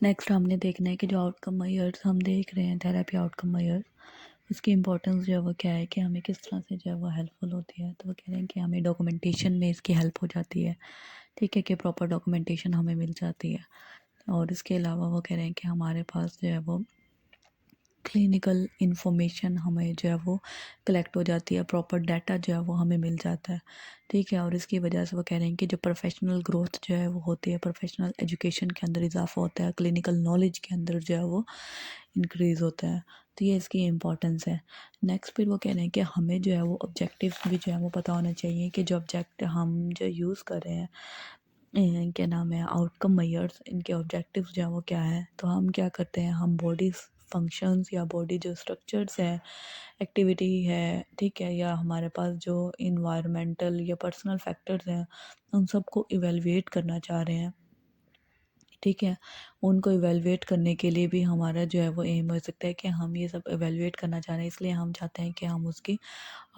Next हमने देखना है कि जो आउटकम मेजर्स हम देख रहे हैं, थेरेपी आउटकम मेजर्स, उसकी इंपॉर्टेंस जो है वो क्या है कि हमें किस तरह से जो है वो हेल्पफुल होती है। तो वो कह रहे हैं कि हमें डॉक्यूमेंटेशन में इसकी हेल्प हो जाती है, ठीक है, कि प्रॉपर डॉक्यूमेंटेशन हमें मिल जाती है। और इसके अलावा वो कह रहे हैं कि हमारे पास जो है वो क्लिनिकल इन्फॉर्मेशन हमें जो है वो कलेक्ट हो जाती है, प्रॉपर डाटा जो है वो हमें मिल जाता है, ठीक है। और इसकी वजह से वो कह रहे हैं कि जो प्रोफेशनल ग्रोथ जो है वो होती है, प्रोफेशनल एजुकेशन के अंदर इजाफा होता है, क्लिनिकल नॉलेज के अंदर जो है वो इंक्रीज़ होता है। तो ये इसकी इम्पोर्टेंस है। नेक्स्ट फिर वो कह रहे हैं कि हमें जो है वो ऑब्जेक्टिव्स भी जो है वो पता होना चाहिए कि जो ऑब्जेक्ट हम जो यूज़ कर रहे हैं, क्या नाम है, आउटकम मेजर्स, इनके ऑब्जेक्टिव्स जो है वो क्या है। तो हम क्या करते हैं, हम बॉडी फंक्शंस या बॉडी जो स्ट्रक्चर्स हैं, एक्टिविटी है, ठीक है, या हमारे पास जो इन्वायरमेंटल या पर्सनल फैक्टर्स हैं, उन सबको इवेलुएट करना चाह रहे हैं, ठीक है। उनको इवेलुएट करने के लिए भी हमारा जो है वो एम हो सकता है कि हम ये सब इवेलुएट करना चाह रहे हैं, इसलिए हम चाहते हैं कि हम उसकी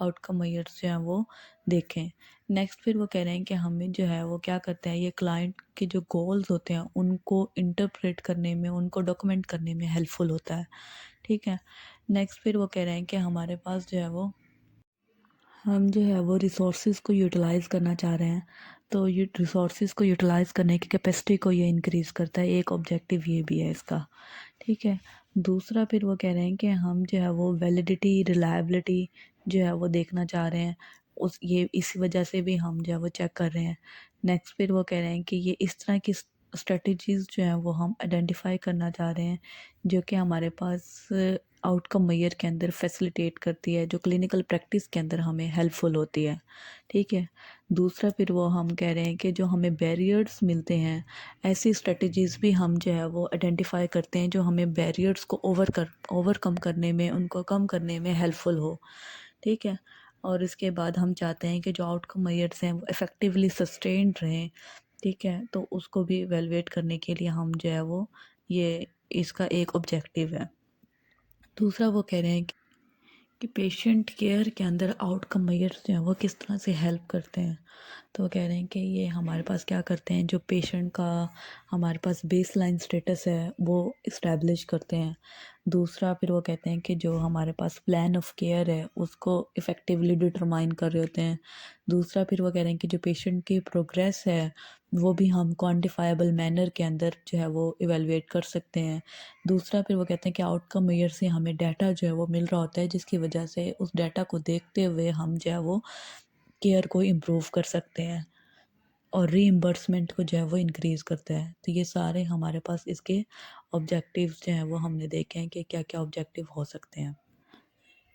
आउटकम मेजर्स जो हैं वो देखें। नेक्स्ट फिर वो कह रहे हैं कि हमें जो है वो क्या करते हैं, ये क्लाइंट के जो गोल्स होते हैं उनको इंटरप्रेट करने में, उनको डॉक्यूमेंट करने में हेल्पफुल होता है, ठीक है। नेक्स्ट फिर वो कह रहे हैं कि हमारे पास जो है वो हम जो है वो रिसोर्सेज को यूटिलाइज़ करना चाह रहे हैं। तो ये रिसोर्सेज को यूटिलाइज़ करने की कैपेसिटी को ये इंक्रीज़ करता है, एक ऑब्जेक्टिव ये भी है इसका, ठीक है। दूसरा फिर वो कह रहे हैं कि हम जो है वो वैलिडिटी, रिलायबिलिटी जो है वो देखना चाह रहे हैं, उस ये इसी वजह से भी हम जो है वो चेक कर रहे हैं। नेक्स्ट फिर वो कह रहे हैं कि ये इस तरह की स्ट्रेटजीज़ जो हैं वो हम आइडेंटिफाई करना चाह रहे हैं, जो कि हमारे पास आउटकम मेजर के अंदर फैसिलिटेट करती है, जो क्लिनिकल प्रैक्टिस के अंदर हमें हेल्पफुल होती है, ठीक है। दूसरा फिर वो हम कह रहे हैं कि जो हमें बैरियर्स मिलते हैं, ऐसी स्ट्रेटजीज़ भी हम जो है वो आइडेंटिफाई करते हैं जो हमें बैरियर्स को ओवरकम करने में, उनको कम करने में हेल्पफुल हो, ठीक है। और इसके बाद हम चाहते हैं कि जो आउटकम मेजर्स हैं वो इफ़ेक्टिवली सस्टेन्ड रहें, ठीक है। तो उसको भी इवैल्यूएट करने के लिए हम जो है वो ये इसका एक ऑब्जेक्टिव है। दूसरा वो कह रहे हैं कि पेशेंट केयर के अंदर आउटकम मेजर्स जो हैं वो किस तरह से हेल्प करते हैं। तो वो कह रहे हैं कि ये हमारे पास क्या करते हैं, जो पेशेंट का हमारे पास बेसलाइन स्टेटस है वो इस्टेब्लिश करते हैं। दूसरा फिर वो कहते हैं कि जो हमारे पास प्लान ऑफ केयर है उसको इफ़ेक्टिवली डिटरमाइन कर रहे होते हैं। दूसरा फिर वो कह रहे हैं कि जो पेशेंट की प्रोग्रेस है वो भी हम क्वान्टिफाइबल मैनर के अंदर जो है वो इवेलुएट कर सकते हैं। दूसरा फिर वो कहते हैं कि आउटकम मेजर से हमें डाटा जो है वो मिल रहा होता है, जिसकी वजह से उस डाटा को देखते हुए हम जो है वो केयर को इम्प्रूव कर सकते हैं और रीइंबर्समेंट को जो है वो इंक्रीज़ करता है। तो ये सारे हमारे पास इसके ऑब्जेक्टिव्स जो हैं वो हमने देखे हैं कि क्या-क्या ऑब्जेक्टिव हो सकते हैं।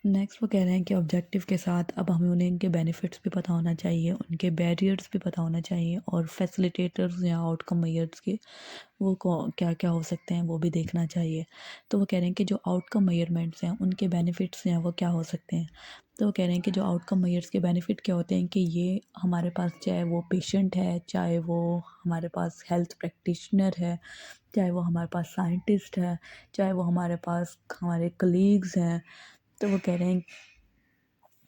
नेक्स्ट वो कह रहे हैं कि ऑब्जेक्टिव के साथ अब हमें उन्हें इनके बेनिफिट्स भी पता होना चाहिए, उनके बैरियर्स भी पता होना चाहिए, और फैसिलिटेटर्स या आउटकम मेजर्स के वो क्या क्या हो सकते हैं वो भी देखना चाहिए। तो वो कह रहे हैं कि जो आउटकम मेजरमेंट्स हैं उनके बेनिफिट्स हैं वो क्या हो सकते हैं। तो वो कह रहे हैं कि जो आउटकम मेजर्स के बेनिफिट क्या होते हैं कि ये हमारे पास, चाहे वो पेशेंट है, चाहे वो हमारे पास हेल्थ प्रैक्टिशनर है, चाहे वो हमारे पास साइंटिस्ट है, चाहे वो हमारे पास हमारे कलीग्स हैं, तो वो कह रहे हैं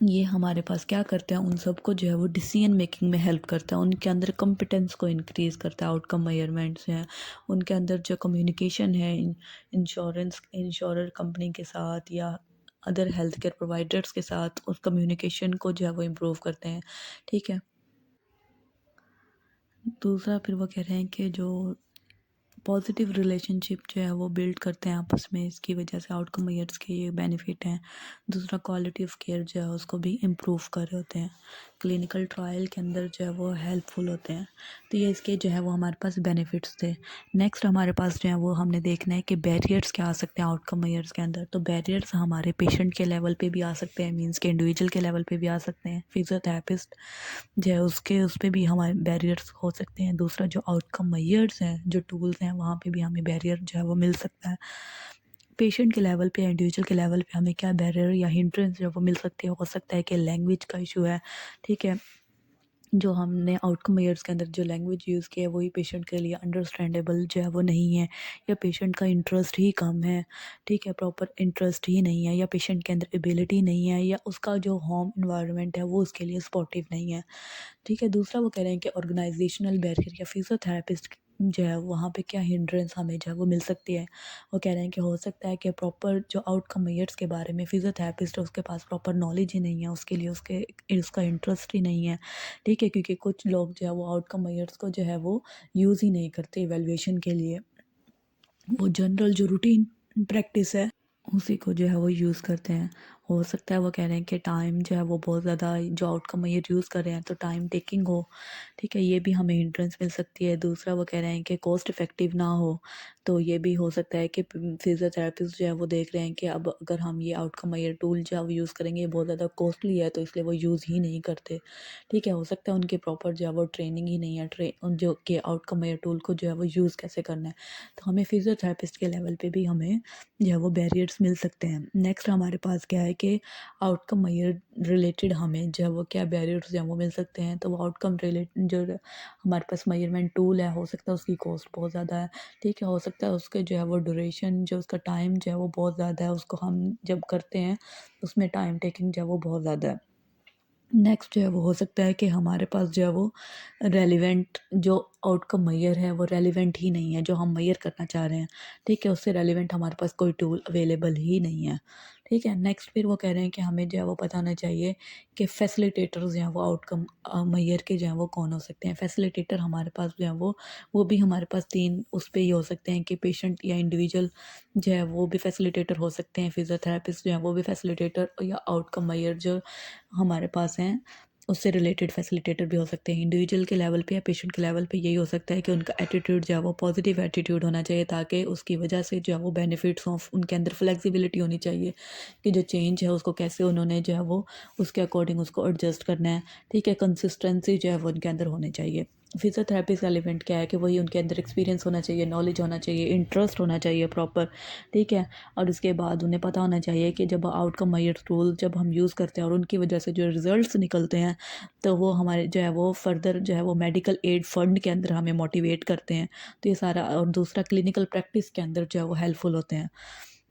ये हमारे पास क्या करते हैं, उन सबको जो है वो डिसीजन मेकिंग में हेल्प करता है, उनके अंदर कॉम्पिटेंस को इंक्रीज़ करता है। आउटकम मेजरमेंट्स हैं, उनके अंदर जो कम्युनिकेशन है इंश्योरर कंपनी के साथ या अदर हेल्थ केयर प्रोवाइडर्स के साथ, उस कम्युनिकेशन को जो है वो इम्प्रूव करते हैं, ठीक है। दूसरा फिर वो कह रहे हैं कि जो पॉजिटिव रिलेशनशिप जो है वो बिल्ड करते हैं आपस में, इसकी वजह से आउटकम मेजर्स के ये बेनिफिट हैं। दूसरा क्वालिटी ऑफ केयर जो है उसको भी इम्प्रूव कर रहे होते हैं, क्लिनिकल ट्रायल के अंदर जो है वो हेल्पफुल होते हैं। तो ये इसके जो है वो हमारे पास बेनिफिट्स थे। नेक्स्ट हमारे पास जो है वो हमने देखना है कि बैरियर्स क्या आ सकते हैं आउटकम मेजर्स के अंदर। तो बैरियर्स हमारे पेशेंट के लेवल पे भी आ सकते हैं, मींस के इंडिविजुअल के लेवल पे भी आ सकते हैं, फिजियोथेरेपिस्ट जो है उसके उस पे भी हमारे बैरियर्स हो सकते हैं। दूसरा जो आउटकम मेजर्स हैं, जो टूल्स हैं, वहाँ पे भी हमें बैरियर जो है वो मिल सकता है। पेशेंट के लेवल पे, इंडिविजुअल के लेवल पे हमें क्या बैरियर या हिंड्रेंस जो है वो मिल सकती है। हो सकता है कि लैंग्वेज का इशू है, ठीक है, जो हमने आउटकम मेजर्स के अंदर जो लैंग्वेज यूज़ की है वही पेशेंट के लिए अंडरस्टैंडेबल जो है वो नहीं है, या पेशेंट का इंटरेस्ट ही कम है, ठीक है, प्रॉपर इंटरेस्ट ही नहीं है, या पेशेंट के अंदर एबिलिटी नहीं है, या उसका जो होम इन्वायरमेंट है वो उसके लिए सपोर्टिव नहीं है, ठीक है। दूसरा वो कह रहे हैं कि ऑर्गेनाइजेशनल बैरियर या फिजियोथेरेपिस्ट जो है वहाँ पे क्या हिंड्रेंस हमें जो है वो मिल सकती है। वो कह रहे हैं कि हो सकता है कि प्रॉपर जो आउटकम मेजर्स के बारे में फिजियोथेरेपिस्ट है उसके पास प्रॉपर नॉलेज ही नहीं है, उसके लिए उसका इंटरेस्ट ही नहीं है, ठीक है, क्योंकि कुछ लोग जो है वो आउटकम मेजर्स को जो है वो यूज़ ही नहीं करते इवैल्यूएशन के लिए। वो जनरल जो रूटीन प्रैक्टिस है उसी को जो है वो यूज़ करते हैं। हो सकता है वो कह रहे हैं कि टाइम जो है वो बहुत ज़्यादा जो आउटकम ये यूज़ कर रहे हैं तो टाइम टेकिंग हो, ठीक है, ये भी हमें हिंड्रेंस मिल सकती है। दूसरा वो कह रहे हैं कि कॉस्ट इफ़ेक्टिव ना हो, तो ये भी हो सकता है कि फिजियोथेरेपिस्ट जो है वो देख रहे हैं कि अब अगर हम ये आउटकम ये टूल जो है वो यूज़ करेंगे ये बहुत ज़्यादा कॉस्टली है, तो इसलिए वो यूज़ ही नहीं करते, ठीक है। हो सकता है उनके प्रॉपर जो है वो ट्रेनिंग ही नहीं है जो कि आउटकम ये टूल को जो है वो यूज़ कैसे करना है। तो हमें फिजियोथेरेपिस्ट के लेवल पे भी हमें जो है वो बैरियर्स मिल सकते हैं। नेक्स्ट हमारे पास क्या है कि आउटकम मेजर रिलेटेड हमें जो है वो क्या बैरियर्स जो है वो मिल सकते हैं। तो वो आउटकम रिलेटेड जो हमारे पास मेजरमेंट टूल है हो सकता है उसकी कॉस्ट बहुत ज़्यादा है, ठीक है। हो सकता है उसके जो है वो ड्यूरेशन जो उसका टाइम जो है वो बहुत ज़्यादा है, उसको हम जब करते हैं उसमें टाइम टेकिंग जो है वो बहुत ज़्यादा है। नेक्स्ट जो है वो हो सकता है कि हमारे पास जो है वो रेलिवेंट जो आउटकम मेजर है वो रेलिवेंट ही नहीं है, जो हम मेजर करना चाह रहे हैं, ठीक है, उससे रेलिवेंट हमारे पास कोई टूल अवेलेबल ही नहीं है, ठीक है। नेक्स्ट फिर वो कह रहे हैं कि हमें जो है वो पता होना चाहिए कि फैसिलिटेटर्स जो हैं वो आउटकम मेजर के जो हैं वो कौन हो सकते हैं। फैसिलिटेटर हमारे पास जो है वो भी हमारे पास 3 उस पे ही हो सकते हैं कि पेशेंट या इंडिविजुअल जो है वो भी फैसिलिटेटर हो सकते हैं, फिजियोथेरेपिस्ट जो है वो भी फैसिलिटेटर या आउटकम मेजर जो हमारे पास हैं उससे रिलेटेड फैसिलिटेटर भी हो सकते हैं। इंडिविजुअल के लेवल पे या पेशेंट के लेवल पे यही हो सकता है कि उनका एटीट्यूड जो है वो पॉजिटिव एटीट्यूड होना चाहिए, ताकि उसकी वजह से जो है वो बेनिफिट्स हों। उनके अंदर फ्लेक्सिबिलिटी होनी चाहिए कि जो चेंज है उसको कैसे उन्होंने जो है वो उसके अकॉर्डिंग उसको एडजस्ट करना है, ठीक है। कंसिस्टेंसी जो है वो उनके अंदर होनी चाहिए। फिजियोथेरेपी का एलिमेंट क्या है कि वही उनके अंदर एक्सपीरियंस होना चाहिए, नॉलेज होना चाहिए, इंटरेस्ट होना चाहिए प्रॉपर, ठीक है। और उसके बाद उन्हें पता होना चाहिए कि जब आउटकम मेजर टूल जब हम यूज़ करते हैं और उनकी वजह से जो रिज़ल्ट्स निकलते हैं तो वो हमारे जो है वो फर्दर जो है वो मेडिकल एड फंड के अंदर हमें मोटिवेट करते हैं। तो ये सारा, और दूसरा क्लिनिकल प्रैक्टिस के अंदर जो है वो हेल्पफुल होते हैं।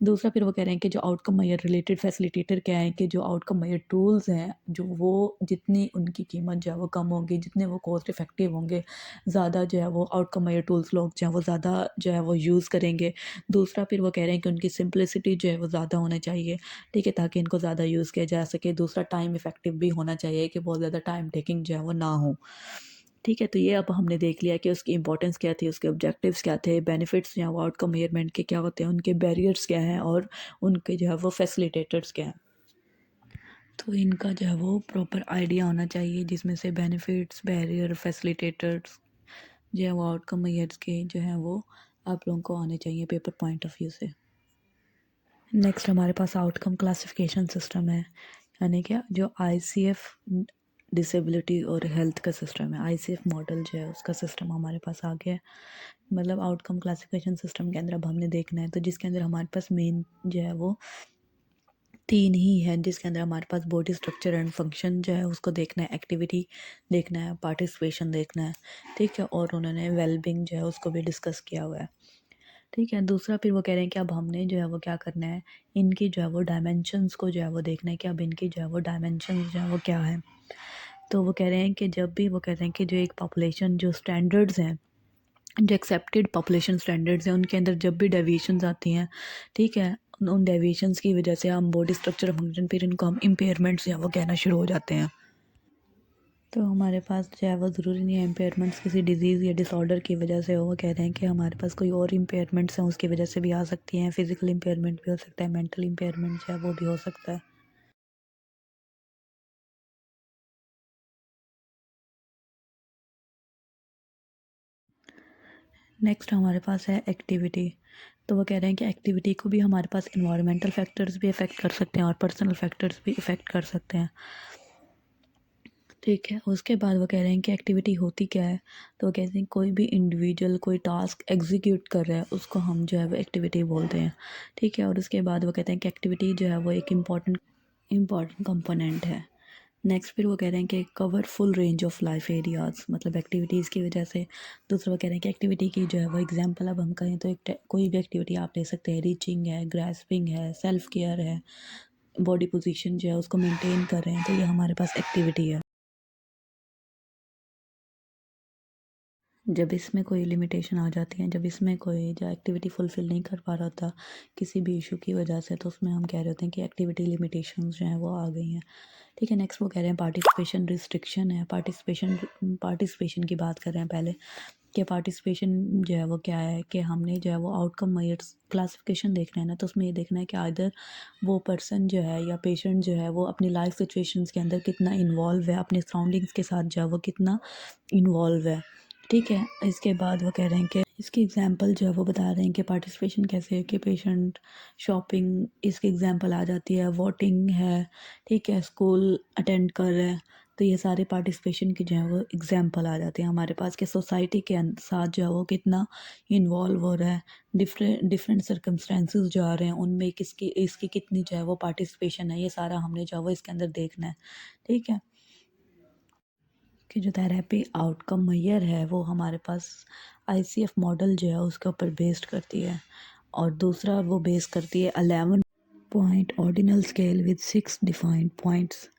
दूसरा फिर वो कह रहे हैं कि जो आउटकम मेजर रिलेटेड फैसिलिटेटर क्या है कि जो आउटकम मेजर टूल्स हैं जो वो जितनी उनकी कीमत जो है वो कम होगी, जितने वो कॉस्ट इफ़ेक्टिव होंगे, ज़्यादा जो है वो आउटकम मेजर टूल्स लोग जो है वो ज़्यादा जो है वो यूज़ करेंगे। दूसरा फिर वो कह रहे हैं कि उनकी सिंप्लिसिटी जो है वो ज़्यादा होना चाहिए, ठीक है, ताकि इनको ज़्यादा यूज़ किया जा सके। दूसरा टाइम इफ़ेक्टिव भी होना चाहिए कि बहुत ज़्यादा टाइम टेकिंग जो है वो ना हो, ठीक है। तो ये अब हमने देख लिया कि उसकी इंपॉर्टेंस क्या थी, उसके ऑब्जेक्टिव्स क्या थे, बेनिफिट्स या वो आउटकम मेजरमेंट के क्या होते हैं, उनके बैरियर्स क्या हैं और उनके जो है वो फैसिलिटेटर्स क्या हैं। तो इनका जो है वो प्रॉपर आइडिया होना चाहिए जिसमें से बेनिफिट्स, बैरियर, फैसिलिटेटर्स जो है वो आउटकम मेजर्स के जो है वो आप लोगों को आने चाहिए पेपर पॉइंट ऑफ व्यू से। नेक्स्ट हमारे पास आउटकम क्लासिफिकेशन सिस्टम है, यानी क्या जो आईसीएफ डिसेबिलिटी और हेल्थ का सिस्टम है। आईसीएफ मॉडल जो है उसका सिस्टम हमारे पास आ गया है। मतलब आउटकम क्लासिफिकेशन सिस्टम के अंदर अब हमने देखना है, तो जिसके अंदर हमारे पास मेन जो है वो 3 ही है, जिसके अंदर हमारे पास बॉडी स्ट्रक्चर एंड फंक्शन जो है उसको देखना है, एक्टिविटी देखना है, पार्टिसिपेशन देखना है, ठीक है, और उन्होंने वेलबींग जो है उसको भी डिस्कस किया हुआ है, ठीक है। दूसरा फिर वो कह रहे हैं कि अब हमने जो है वो क्या करना है, इनकी जो है वो डायमेंशंस को जो है वो देखना है कि अब इनकी जो है वो डायमेंशंस जो है वो क्या है। तो वो कह रहे हैं कि जब भी वो कह रहे हैं कि जो एक पॉपुलेशन जो स्टैंडर्ड्स हैं, जो एक्सेप्टेड पॉपुलेशन स्टैंडर्ड्स हैं उनके अंदर जब भी डेविएशंस आती हैं, ठीक है, उन डेविएशंस की वजह से हम बॉडी स्ट्रक्चर फंक्शन फिर इनको हम इम्पेयरमेंट्स या वो कहना शुरू हो जाते हैं। तो हमारे पास जो है वो ज़रूरी नहीं है इम्पेयरमेंट्स किसी डिजीज़ या डिसऑर्डर की वजह से हो। वो कह रहे हैं कि हमारे पास कोई और इम्पेयरमेंट्स हैं उसकी वजह से भी आ सकती हैं। फिजिकल इम्पेयरमेंट भी हो सकता है, मेंटल इम्पेयरमेंट जो है वो भी हो सकता है। नेक्स्ट हमारे पास है एक्टिविटी। तो वो कह रहे हैं कि एक्टिविटी को भी हमारे पास इन्वायरमेंटल फैक्टर्स भी इफ़ेक्ट कर सकते हैं और पर्सनल फैक्टर्स भी इफ़ेक्ट कर सकते हैं, ठीक है। उसके बाद वो कह रहे हैं कि एक्टिविटी होती क्या है। तो वो कहते हैं कोई भी इंडिविजुअल कोई टास्क एग्जीक्यूट कर रहा है उसको हम जो है वो एक्टिविटी बोलते हैं, ठीक है। और उसके बाद वो कहते हैं कि एक्टिविटी जो है वो एक इम्पॉर्टेंट कंपोनेंट है। नेक्स्ट फिर वो कह रहे हैं कि cover full range of life areas, मतलब एक्टिविटीज़ की वजह से। दूसरा वो कह रहे हैं कि एक्टिविटी की जो है वो एग्जांपल अब हम कहें तो कोई भी एक्टिविटी आप ले सकते हैं, रीचिंग है, ग्रैस्पिंग है, सेल्फ केयर है, बॉडी पोजीशन जो है उसको मेंटेन कर रहे हैं, तो ये हमारे पास एक्टिविटी है। जब इसमें कोई लिमिटेशन आ जाती है, जब इसमें कोई जो एक्टिविटी फुलफ़िल नहीं कर पा रहा था किसी भी इशू की वजह से, तो उसमें हम कह रहे होते हैं कि एक्टिविटी लिमिटेशंस जो हैं वो आ गई हैं। ठीक है, नेक्स्ट वो कह रहे हैं पार्टिसिपेशन रिस्ट्रिक्शन है। पार्टिसिपेशन की बात कर रहे हैं पहले कि पार्टिसिपेशन जो है वो क्या है कि हमने जो है वो आउटकम मेजर्स क्लासिफिकेशन देखना है ना, तो उसमें ये देखना है कि आइदर वो पर्सन जो है या पेशेंट जो है वो अपनी लाइफ सिचुएशंस के अंदर कितना इन्वॉल्व है, अपने सराउंडिंग्स के साथ जो है वो कितना इन्वॉल्व है। ठीक है, इसके बाद वो कह रहे हैं कि इसकी एग्जांपल जो है वो बता रहे हैं कि पार्टिसिपेशन कैसे है कि पेशेंट शॉपिंग इसकी एग्जांपल आ जाती है, वोटिंग है, ठीक है, स्कूल अटेंड कर रहे हैं, तो ये सारे पार्टिसिपेशन की जो है वो एग्जांपल आ जाते हैं हमारे पास कि सोसाइटी के साथ जो है वो कितना इन्वॉल्व हो रहा है, डिफरेंट डिफरेंट सर्कमस्टेंसेस जो आ रहे हैं उनमें किसकी इसकी कितनी जो है वो पार्टिसिपेशन है, ये सारा हमने जो है वो इसके अंदर देखना है। ठीक है, कि जो थेरेपी आउटकम मेजर है वो हमारे पास आईसीएफ मॉडल जो है उसके ऊपर बेस्ड करती है, और दूसरा वो बेस करती है 11 point ordinal scale with 6 defined points.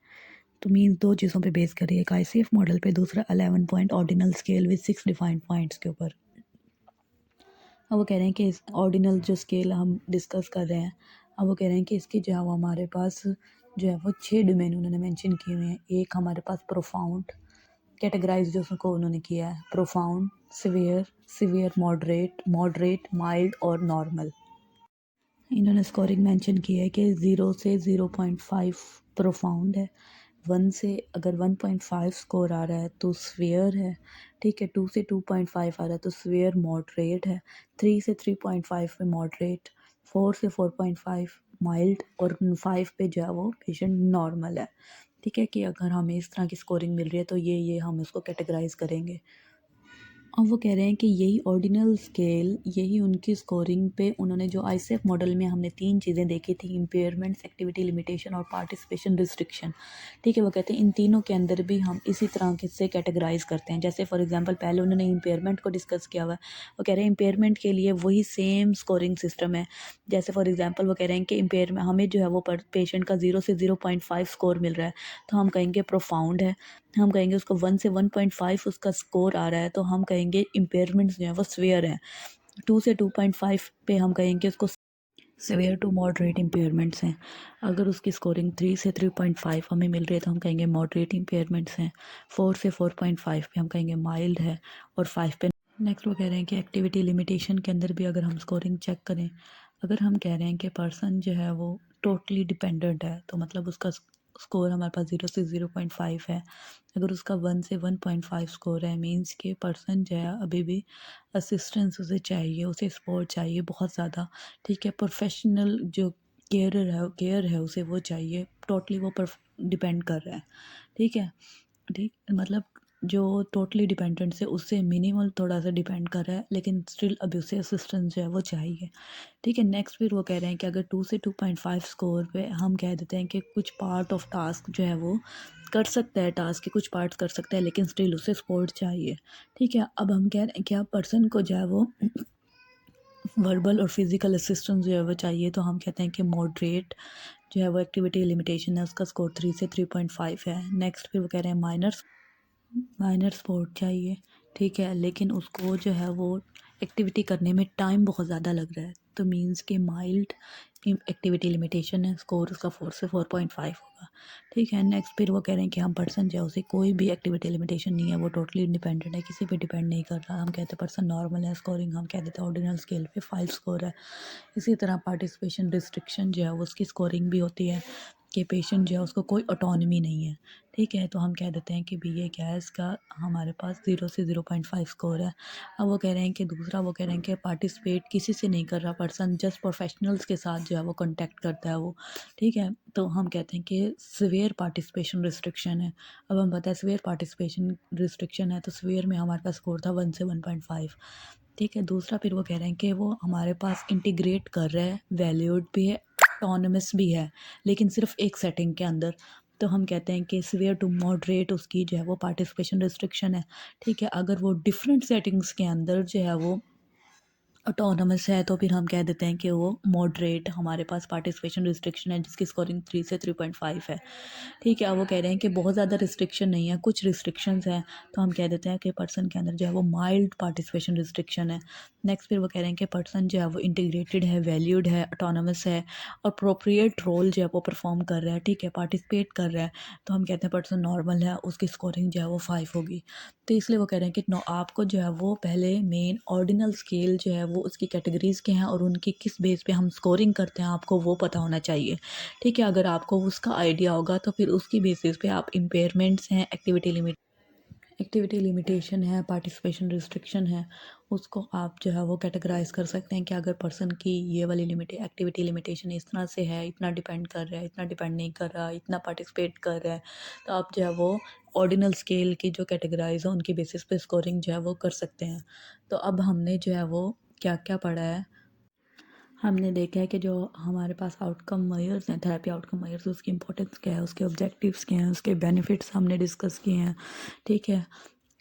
तो मीन्स दो चीज़ों पे बेस करिए, एक आईसीएफ मॉडल पे, दूसरा 11 point ordinal scale with 6 defined points के ऊपर। अब वो कह रहे हैं कि इस ऑर्डिनल जो स्केल हम डिस्कस कर रहे हैं, अब वो कह रहे हैं कि इसकी जो है वो हमारे पास जो है वो 6 डोमेन उन्होंने मेंशन किए हुए हैं। एक हमारे पास प्रोफाउंड कैटेगराइज जो उसको उन्होंने किया है, profound, severe, severe moderate, moderate, mild और नॉर्मल। इन्होंने स्कोरिंग मेंशन की है कि 0 से 0.5 प्रोफाउंड है, 1 से अगर 1.5 स्कोर आ रहा है तो स्वियर है, ठीक है, 2 से 2.5 आ रहा है तो स्वियर मॉडरेट है, 3 से 3.5 पे मॉडरेट, 4 से 4.5 माइल्ड और 5 पे जो है वो पेशेंट नॉर्मल है। ठीक है, कि अगर हमें इस तरह की स्कोरिंग मिल रही है तो ये हम इसको कैटेगराइज करेंगे। अब वो कह रहे हैं कि यही ऑर्डिनल स्केल, यही उनकी स्कोरिंग पे उन्होंने जो आईसीएफ मॉडल में हमने 3 चीज़ें देखी थी, इम्पेयरमेंट्स, एक्टिविटी लिमिटेशन और पार्टिसिपेशन रिस्ट्रिक्शन। ठीक है, वो कहते हैं इन तीनों के अंदर भी हम इसी तरह के से कैटेगराइज करते हैं। जैसे फॉर एग्जांपल पहले उन्होंने इम्पेयरमेंट को डिस्कस किया हुआ है, वो कह रहे हैं इम्पेयरमेंट के लिए वही सेम स्कोरिंग सिस्टम है। जैसे फॉर एग्जांपल वो कह रहे हैं कि इम्पेयरमेंट हमें जो है वो पेशेंट का 0 से 0.5 स्कोर मिल रहा है तो हम कहेंगे प्रोफाउंड है, हम कहेंगे उसको 1 से 1.5 उसका स्कोर आ रहा है तो हम कहेंगे इम्पेयरमेंट्स जो है वो स्वेयर हैं, 2 से 2.5 पे हम कहेंगे उसको सिवियर टू मॉडरेट इम्पेयरमेंट्स हैं, अगर उसकी स्कोरिंग 3 से 3.5 हमें मिल रही है तो हम कहेंगे मॉडरेट इम्पेयरमेंट्स हैं, 4 से 4.5 पे हम कहेंगे माइल्ड है, और 5 पे। नेक्स्ट वो कह रहे हैं कि एक्टिविटी लिमिटेशन के अंदर भी अगर हम स्कोरिंग चेक करें, अगर हम कह रहे हैं कि पर्सन जो है वो टोटली डिपेंडेंट है तो मतलब उसका स्कोर हमारे पास 0 से 0.5 है, अगर उसका 1 से 1.5 स्कोर है मींस के पर्सन जो है अभी भी असिस्टेंस उसे चाहिए, उसे सपोर्ट चाहिए बहुत ज़्यादा। ठीक है, प्रोफेशनल जो केयर है उसे वो चाहिए, टोटली वो पर डिपेंड कर रहा है। ठीक है, ठीक मतलब जो टोटली डिपेंडेंट से उससे मिनिमल थोड़ा सा डिपेंड कर रहा है लेकिन स्टिल अभी उसे असिस्टेंस जो है वो चाहिए। ठीक है, नेक्स्ट फिर वो कह रहे हैं कि अगर 2 से 2.5 स्कोर पे हम कह देते हैं कि कुछ पार्ट ऑफ टास्क जो है वो कर सकता है, टास्क के कुछ पार्ट्स कर सकता है लेकिन स्टिल उसे सपोर्ट चाहिए। ठीक है, अब हम कह रहे हैं कि अब पर्सन को जो है वो वर्बल और फिजिकल असिस्टेंस जो है वो चाहिए, तो हम कहते हैं कि मॉडरेट जो है वो एक्टिविटी लिमिटेशन है, उसका स्कोर 3 से 3.5 है। नेक्स्ट फिर वो कह रहे हैं माइनर सपोर्ट चाहिए। ठीक है, लेकिन उसको जो है वो एक्टिविटी करने में टाइम बहुत ज़्यादा लग रहा है तो मींस के माइल्ड एक्टिविटी लिमिटेशन है, स्कोर उसका 4 से 4.5 होगा। ठीक है, नेक्स्ट फिर वो कह रहे हैं कि हम पर्सन जो है उसे कोई भी एक्टिविटी लिमिटेशन नहीं है, वो टोटली इंडिपेंडेंट है, किसी पे डिपेंड नहीं कर रहा, हम कहते हैं पर्सन नॉर्मल है, स्कोरिंग हम कह देते हैं ऑर्डिनल स्केल पे 5 स्कोर है। इसी तरह पार्टिसिपेशन रिस्ट्रिक्शन जो है उसकी स्कोरिंग भी होती है कि पेशेंट जो है उसको कोई ऑटोनॉमी नहीं है। ठीक है, तो हम कह देते हैं कि भी ये क्या है, इसका हमारे पास 0 से 0.5 स्कोर है। अब वो कह रहे हैं कि दूसरा वो कह रहे हैं कि पार्टिसिपेट किसी से नहीं कर रहा पर्सन, जस्ट प्रोफेशनल्स के साथ जो है वो कॉन्टैक्ट करता है वो। ठीक है, तो हम कहते हैं कि सिवियर पार्टिसिपेशन रिस्ट्रिक्शन है। अब हम पता है सिवियर पार्टिसिपेशन रिस्ट्रिक्शन है तो सिवियर में हमारे पास स्कोर था 1 से 1.5। ठीक है, दूसरा फिर वो कह रहे हैं कि वो हमारे पास इंटीग्रेट कर रहा है, वैल्यूड भी है, ऑटोनमस भी है, लेकिन सिर्फ एक सेटिंग के अंदर, तो हम कहते हैं कि सिवियर टू मॉडरेट उसकी जो है वो पार्टिसिपेशन रिस्ट्रिक्शन है। ठीक है, अगर वो डिफरेंट सेटिंग्स के अंदर जो है वो ऑटोनमस है तो फिर हम कह देते हैं कि वो मॉडरेट, हमारे पास पार्टिसिपेशन रिस्ट्रिक्शन है जिसकी स्कोरिंग 3 से 3.5 है। ठीक है, अब वो कह रहे हैं कि बहुत ज़्यादा रिस्ट्रिक्शन नहीं है, कुछ रिस्ट्रिक्शंस हैं, तो हम कह देते हैं कि पर्सन के अंदर जो है वो माइल्ड पार्टिसिपेशन रिस्ट्रिक्शन है। नेक्स्ट फिर वो कह रहे हैं कि पर्सन जो है वो इंटीग्रेटेड है, वैल्यूड है, ऑटोनमस है और अप्रोप्रिएट रोल जो है वो परफॉर्म कर रहा है, ठीक है, पार्टिसिपेट कर रहा है, तो हम कहते हैं पर्सन नॉर्मल है, उसकी स्कोरिंग जो है वो 5 होगी। तो इसलिए वो कह रहे हैं कि आपको जो है वो पहले मेन ऑर्डिनल स्केल जो है वो उसकी कैटेगरीज़ के हैं और उनकी किस बेस पे हम स्कोरिंग करते हैं आपको वो पता होना चाहिए। ठीक है, अगर आपको उसका आइडिया होगा तो फिर उसकी बेसिस पे आप इम्पेयरमेंट्स हैं, एक्टिविटी लिमिटेशन है, पार्टिसिपेशन रिस्ट्रिक्शन है, उसको आप जो है वो कैटेगराइज कर सकते हैं कि अगर पर्सन की ये वाली एक्टिविटी लिमिटेशन इस तरह से है, इतना डिपेंड कर रहा है, इतना डिपेंड नहीं कर रहा, इतना पार्टिसिपेट कर रहा है, तो आप जो है वो ऑर्डिनल स्केल की जो कैटेगराइज है उनकी बेसिस पे स्कोरिंग जो है वो कर सकते हैं। तो अब हमने जो है वो क्या क्या पढ़ा है, हमने देखा है कि जो हमारे पास आउटकम मेजर्स हैं, थेरेपी आउटकम मेजर्स, उसकी इंपॉर्टेंस क्या है, उसके ऑब्जेक्टिव्स क्या हैं, उसके बेनिफिट्स हमने डिस्कस किए हैं। ठीक है,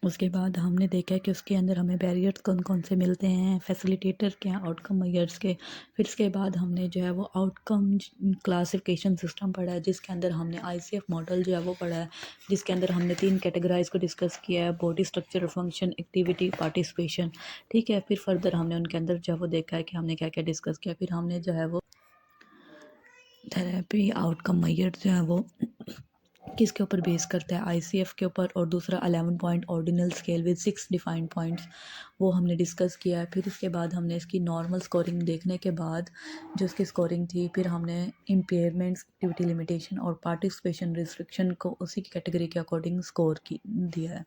उसके बाद हमने देखा है कि उसके अंदर हमें बैरियर्स कौन कौन से मिलते हैं, फैसिलिटेटर क्या हैं आउटकम मेजर्स के। फिर इसके बाद हमने जो है वो आउटकम क्लासिफिकेशन सिस्टम पढ़ा है जिसके अंदर हमने आईसीएफ मॉडल जो है वो पढ़ा है, जिसके अंदर हमने 3 कैटेगराइज को डिस्कस किया है, body structure, function, activity, participation. ठीक है, फिर फर्दर हमने उनके अंदर जो है वो देखा है कि हमने क्या क्या डिस्कस किया। फिर हमने जो है वो थेरेपी आउटकम मेजर जो है वो किसके ऊपर बेस करता है, आईसीएफ के ऊपर, और दूसरा 11 point ordinal scale with 6 defined points, वो हमने डिस्कस किया है। फिर इसके बाद हमने इसकी नॉर्मल स्कोरिंग देखने के बाद जो इसकी स्कोरिंग थी, फिर हमने इम्पेयरमेंट्स, एक्टिविटी लिमिटेशन और पार्टिसिपेशन रिस्ट्रिक्शन को उसी की कैटेगरी के अकॉर्डिंग स्कोर की दिया है।